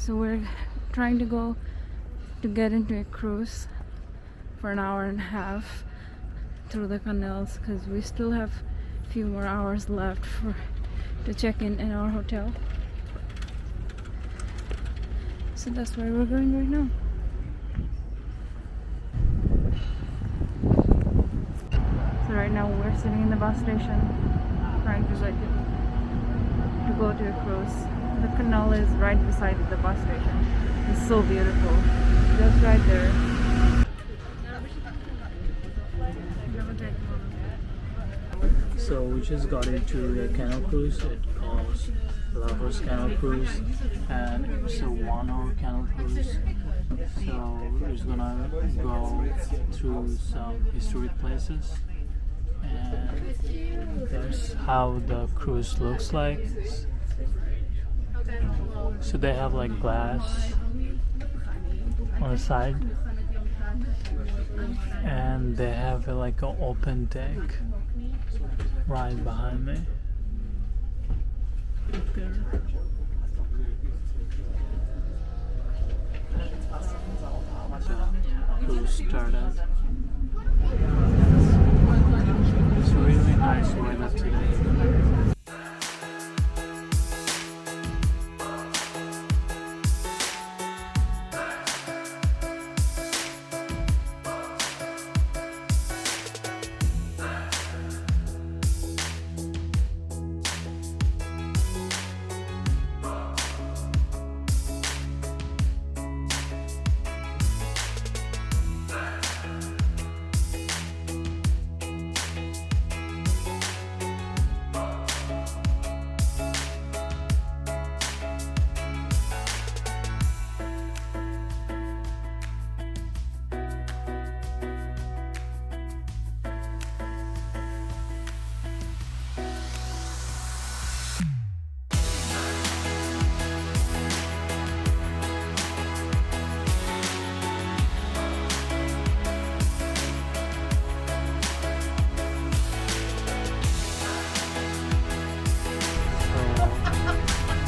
So we're trying to get into a cruise for an hour and a half through the canals, because we still have a few more hours left to check in our hotel. So that's where we're going right now. So right now we're sitting in the bus station trying to go to a cruise. The canal is right beside the bus station. It's so beautiful. Just right there. So we just got into a canal cruise. It calls Lovers Canal Cruise, and it's a 1 hour canal cruise. So we're just gonna go through some historic places, and that's how the cruise looks like. So they have like glass on the side, and they have like an open deck right behind me. Right there. The cruise started. It's really nice weather today.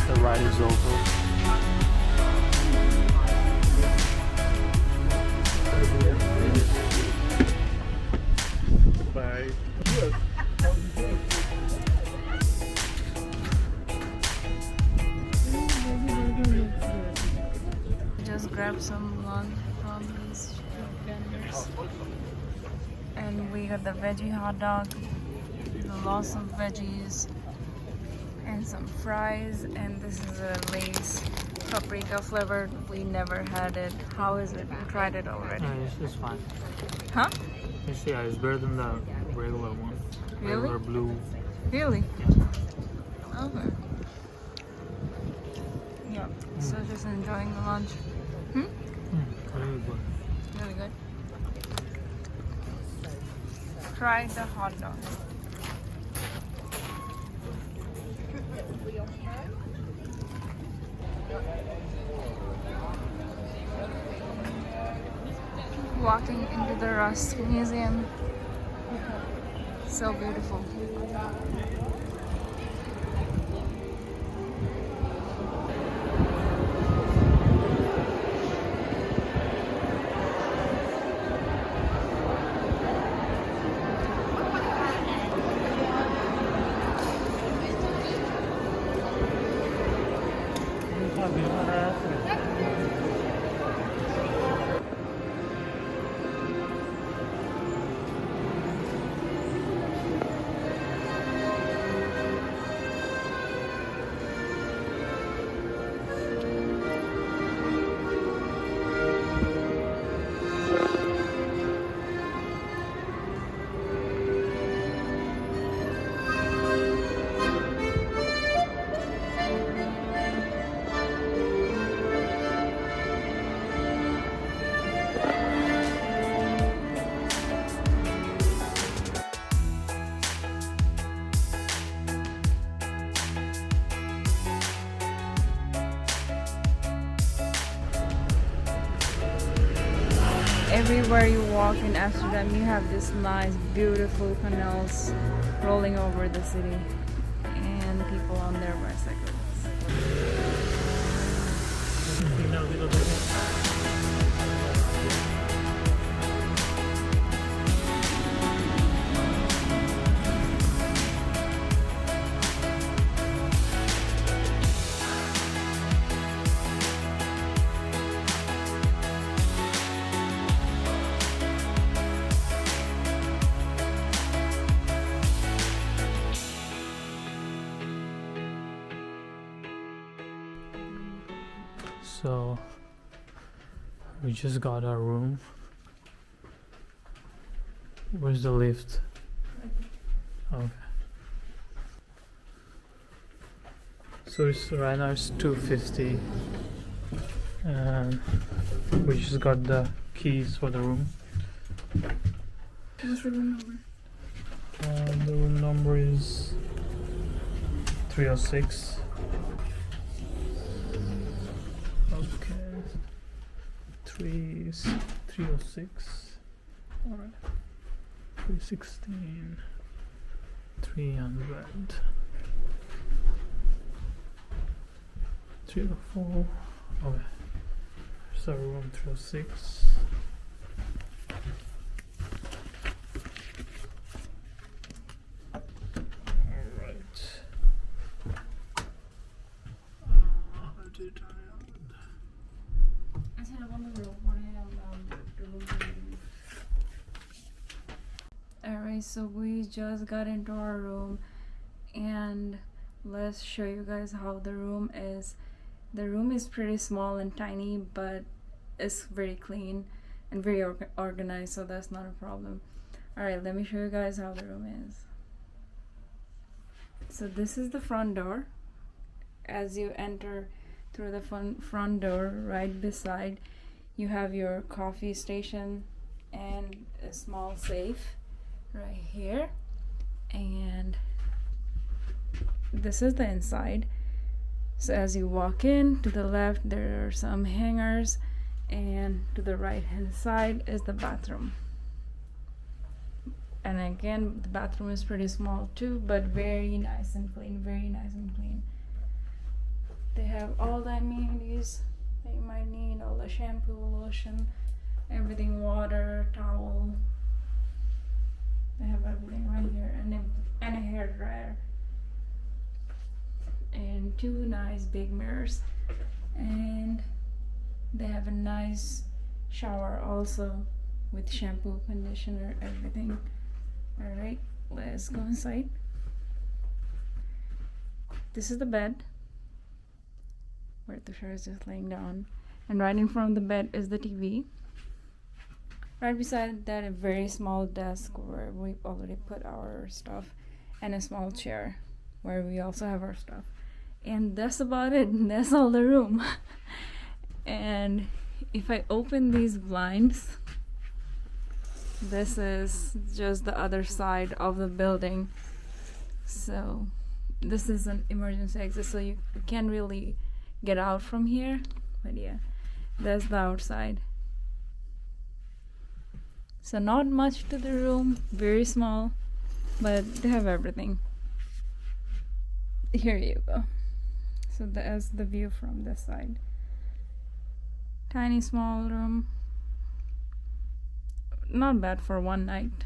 The ride is over. Bye. Just grab some lunch from these vendors, and we got the veggie hot dog, the lots of veggies, and some fries, and this is a Lay's paprika flavored. We never had it. How is it? We tried it already. It's fine. Huh? Yeah, it's better than the regular one. Really? Regular blue. Really? Yeah. Okay. Yeah. So just enjoying the lunch. Really good. Really good. Try the hot dog. Walking into the Rust Museum. So beautiful. Everywhere you walk in Amsterdam, you have this nice, beautiful canals rolling over the city, and people on their bicycles. clean out a little bit. So we just got our room. Where's the lift? Okay. So it's right now it's 2:50, and we just got the keys for the room. What's the room number? The room number is 306. Okay, 306. All right, 316, 300, 304. Okay, so room 306. Alright, so we just got into our room, and let's show you guys how the room is. The room is pretty small and tiny, but it's very clean and very organized, so that's not a problem. Alright, let me show you guys how the room is. So this is the front door. As you enter through the front door, right beside you have your coffee station and a small safe right here, and this is the inside. So as you walk in, to the left there are some hangers, and to the right hand side is the bathroom. And again, the bathroom is pretty small too, but very nice and clean, very nice and clean. They have all the amenities that you might need, all the shampoo, lotion, everything, water, towel. They have everything right here, and a hair dryer, and two nice big mirrors, and they have a nice shower also with shampoo, conditioner, everything. All right, let's go inside. This is the bed where Tushar is just laying down, and right in front of the bed is the TV. Right beside that, a very small desk where we already put our stuff, and a small chair where we also have our stuff. And that's about it. That's all the room. And if I open these blinds, this is just the other side of the building. So this is an emergency exit, so you can't really get out from here. But yeah, that's the outside. So not much to the room, very small, but they have everything. Here you go. So that's the view from this side. Tiny small room. Not bad for one night.